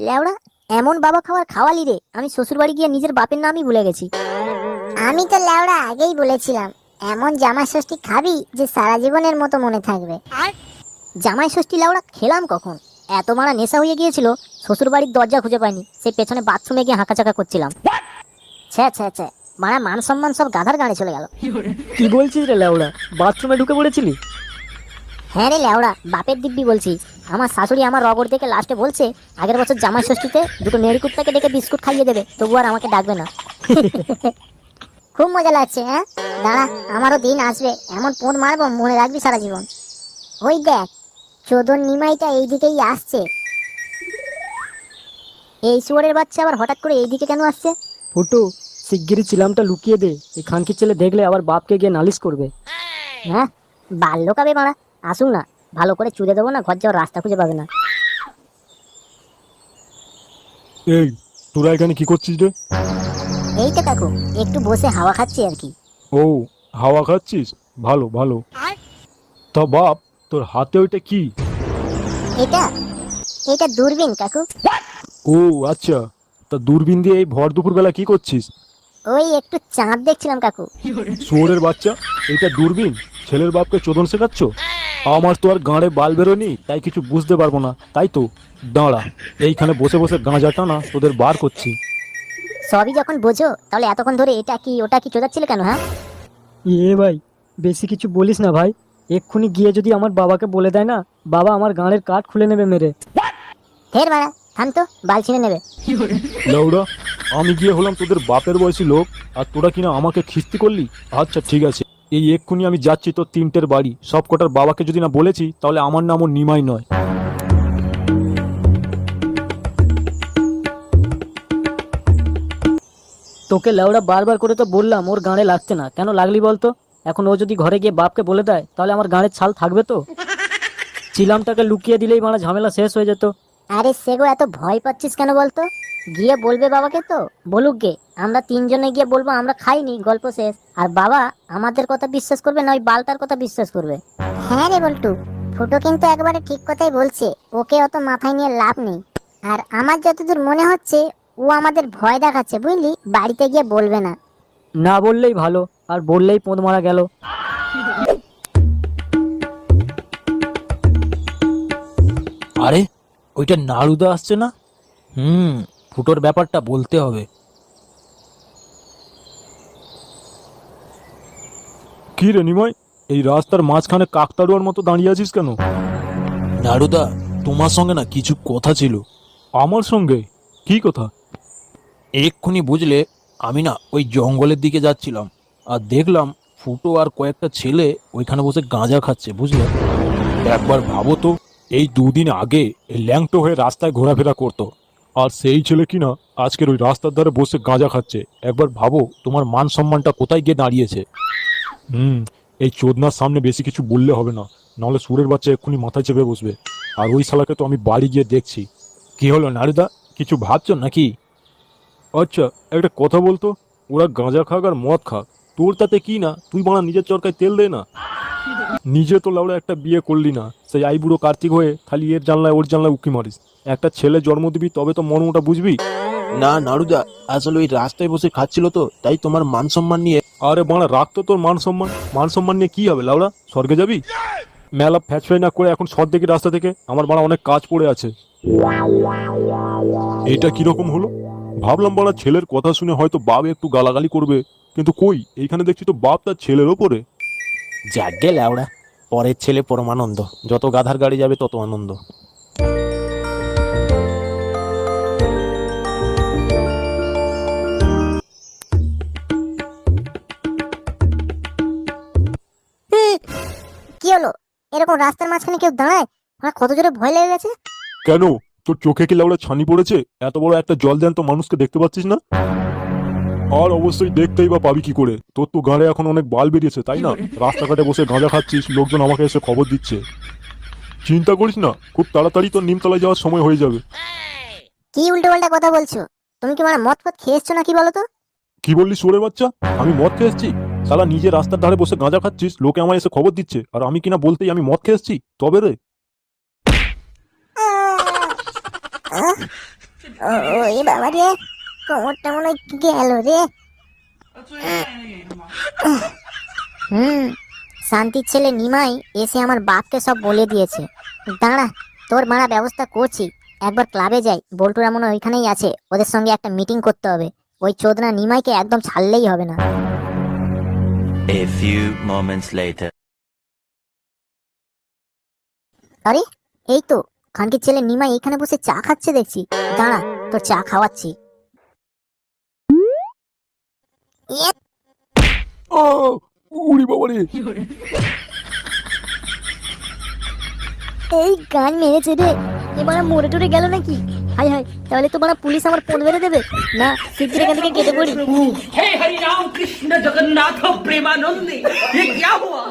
লেওড়া, এমন বাবা খাবার খাওয়ালি রে, আমি শ্বশুর বাড়ি গিয়ে নিজের বাপের নামই ভুলে গেছি। আমি তো লেওড়া আগেই বলেছিলাম এমন জামাই ষষ্ঠী খাবি যে সারা জীবনের মতো মনে থাকবে। জামাই ষষ্ঠী লেওড়া খেলাম কখন? এত মারা নেশা হয়ে গিয়েছিল, শ্বশুর বাড়ির দরজা খুঁজে পাইনি, সে পেছনে বাথরুমে গিয়ে হাঁকাচাকা করছিলাম। ছ্যা ছ্যা ছ্যা, মারা মান সম্মান সব গাধার গাড়ি চলে গেল। কি বলছিস রে লেওড়া, বাথরুমে ঢুকে পড়েছিলি? হ্যাঁ রে লেওড়া, বাপের দিব্যি বলছি। আমার শাশুড়ি আমার রগর দেখে লাস্টে বলছে আগের বছর জামাই ষষ্ঠীতে দুটো নেড়িকুত্তাকে ডেকে বিস্কুট খাইয়ে দেবে, তবু আর আমাকে ডাকবে না। খুব মজা লাগছে। হ্যাঁ দাঁড়া, আমারও দিন আসবে, এমন পোঁত মারবো মনে রাখবি সারা জীবন। ওই দেখ, চোদন নিমাইটা এইদিকেই আসছে। এই শুয়োরের বাচ্চা আবার হঠাৎ করে এইদিকে কেন আসছে? ফুটু, শিগগিরই চিলামটা লুকিয়ে দে, এই খানকির ছেলে দেখলে আবার বাপকে গিয়ে নালিশ করবে। হ্যাঁ, বাল্য কাবে মারা, আসুন না, ভালো করে চুড়ে দেবো না, ঘর যাওয়ার রাস্তা খুঁজে পাবে না। এই, তোরা এখানে কি করছিস রে? এই তো কাকু, একটু বসে হাওয়া খাচ্ছি আর কি। ও, হাওয়া খাচ্ছিস? ভালো ভালো। তা বাপ, তোর হাতে ওইটা কি? এটা এটা দূরবীন কাকু। ও আচ্ছা, তা দূরবীন দিয়ে এই ভর দুপুর বেলা কি করছিস? ওই একটু চাঁদ দেখছিলাম কাকু। শুয়োরের বাচ্চা, এটা দূরবীন? ছেলের বাপকে চোদন শেখাচ্ছ? আমার তো আর গাঁড়ে বাল বেরোনি, তাই কিছু বুঝতে পারবো না, তাই তো দাঁড়া, এইখানে বসে বসে গাঁজাটা না তোদের বার করছি। সবই যখন বোঝো, তাহলে এতক্ষণ ধরে এটা কি ওটা কি চোদাচ্ছিলে কেন? হ্যাঁ, ভাই, বেশি কিছু বলিস না ভাই, এক্ষুনি গিয়ে যদি আমার বাবাকে বলে দেয় না, বাবা আমার গাঁড়ের কাঠ খুলে নেবে মেরে। ফের মারা, থাম তো, বাল ছিঁড়ে নেবে। লৌড়া, আমি গিয়ে হলাম তোদের বাপের বয়সী লোক, আর তোরা কিনা আমাকে খিস্তি করলি? আচ্ছা ঠিক আছে, এই এক্ষুনি আমি যাচ্ছি তোর তিনটের বাড়ি, সব কটার বাবাকে যদি না বলেছি তাহলে আমার নামও নিমাই নয়। তোকে লেওড়া বারবার করে তো বললাম ওর গাঁড়ে লাগছে না, কেন লাগলি বলতো? এখন ও যদি ঘরে গিয়ে বাপকে বলে দেয়, তাহলে আমার গাঁড়ের ছাল থাকবে তো? চিলামটাকে লুকিয়ে দিলেই মানে ঝামেলা শেষ হয়ে যেত। আরে সেগো, এত ভয় পাচ্ছিস কেন বলতো? গিয়ে বলবে বাবাকে তো, বলুক গে, আমরা তিনজনে গিয়ে বলবো আমরা খাইনি, গল্প শেষ। আর বাবা আমাদের কথা বিশ্বাস করবে না ওই বালটার কথা বিশ্বাস করবে। হ্যাঁ রে বল্টু, ফুটো কিন্তু একবারে ঠিক কথাই বলছে, ওকে অত মাথায় নিয়ে লাভ নেই। আর আমার যতদূর মনে হচ্ছে ও আমাদের ভয় দেখাচ্ছে, বুঝলি, বাড়িতে গিয়ে বলবে না। না বললেই ভালো, আর বললেই পোঁদ মারা গেল। আরে, ওইটা নাড়ুদা আসছে না? ফুটোর ব্যাপারটা বলতে হবে। কি রে নিমাই, এই রাস্তার মাঝখানে কাকতাড়ুয়ার মতো দাঁড়িয়ে আছিস কেন? নাড়ুদা, তোমার সঙ্গে না কিছু কথা ছিল। আমার সঙ্গে? কি কথা? এক্ষুনি বুঝলে, আমি না ওই জঙ্গলের দিকে যাচ্ছিলাম, আর দেখলাম ফুটো আর কয়েকটা ছেলে ওইখানে বসে গাঁজা খাচ্ছে, বুঝলে? একবার ভাবো তো, এই দুদিন আগে এই ল্যাংটো হয়ে রাস্তায় ঘোরাফেরা করতো, আর সেই ছেলে কিনা আজকের ওই রাস্তার ধারে বসে গাঁজা খাচ্ছে। একবার ভাবো তোমার মান সম্মানটা কোথায় গিয়ে দাঁড়িয়েছে। এই চোদনার সামনে বেশি কিছু বললে হবে না, নাহলে সুরের বাচ্চা এক্ষুনি মাথায় চেপে বসবে। আর ওই শালাকে তো আমি বাড়ি গিয়ে দেখছি। কি হলো নাড়ুদা, কিছু ভাবছো নাকি? আচ্ছা, একটা কথা বলতো, ওরা গাঁজা খাক আর মদ খাক, তোর তাতে কি না? তুই বানা নিজের চরকায় তেল দে না। নিজে তো লাউড়া একটা বিয়ে করলি না, সেই আইবুড়ো কার্তিক হয়ে খালি এর জানলায় ওর জানলায় উকি মারিস। একটা ছেলে জন্ম দিবি, তবে তো মর্মটা বুঝবি। না নাড়ুদা, আসলে ওই রাস্তায় বসে খাচ্ছিল তো, তাই তোমার মান সম্মান নিয়ে। আরে বাড়া, রাখতো তোর মান সম্মান। মান সম্মান নিয়ে কি হবে লাউড়া, স্বর্গে যাবি? মেলা ফ্যাচফাই না করে এখন সর দেখি রাস্তা থেকে, আমার বাড়া অনেক কাজ পড়ে আছে। এটা কিরকম হলো? ভাবলাম বাড়া ছেলের কথা শুনে হয়তো বাপ একটু গালাগালি করবে, কিন্তু কই, এইখানে দেখছি তো বাপ তার ছেলের ওপরে। যাগে ল্যাওড়া, পরের ছেলে পরমানন্দ, যত গাধার গাড়ি যাবে তত আনন্দ। কি হলো? এরকম রাস্তার মাঝখানে কেউ দাঁড়ায়? আমার কত জোরে ভয় লেগে গেছে। কেন, তোর চোখে কি লাউড়া ছানি পড়েছে? এত বড় একটা জল জ্যান্ত মানুষকে দেখতে পাচ্ছিস না? আর অবশ্যই দেখতেই বা পাবি কি করে, তোর তো গাড়ে এখন অনেক বাল বেরিয়েছে, তাই না? রাস্তাঘাটে বসে গাঁজা খাচ্ছিস, লোকজন আমাকে এসে খবর দিচ্ছে। চিন্তা করিস না, খুব তাড়াতাড়ি তোর নিমতলায় যাওয়ার সময় হয়ে যাবে। কি উল্টো পাল্টা কথা বলছো? তুমি কি মানে মদ ফদ খেয়ে এসছো নাকি বলো তো? কি বললি সুরের বাচ্চা? আমি মদ খেয়ে এসেছি? শালা নিজে রাস্তার ধারে বসে গাঁজা খাচ্ছিস, লোকে আমায় এসে খবর দিচ্ছে, আর আমি কিনা বলতেই আমি মদ খেয়ে এসছি, তবে রে। ওই বাবা রে, কোমরটা মনে হয় গেল রে। শান্তির ছেলে নিমাই এসে আমার বাপকে সব বলে দিয়েছে। দাঁড়া, তোর মারা ব্যবস্থা করছি। একবার ক্লাবে যাই, বল্টুরা মনে হয় ওইখানেই আছে, ওদের সঙ্গে একটা মিটিং করতে হবে। ওই চোদনা নিমাইকে একদম ছাড়লেই হবে না। A few moments later. আরে এই তো খানকির ছেলে নিমাই এখানে বসে চা খাচ্ছে দেখছি। দাঁড়া, তোর চা খাওয়াচ্ছি। ও উড়ি বাবা রে। এই গান মেরেছে রে, এবার মরে টরে গেল নাকি? হাই হাই, তাহলে তো বড় পুলিশ আমার ফোন মেরে দেবে। না, শিগগির এখান থেকে কেটে পড়ি। हे हरि राम कृष्ण जगन्नाथ प्रेमानंद ये क्या हुआ?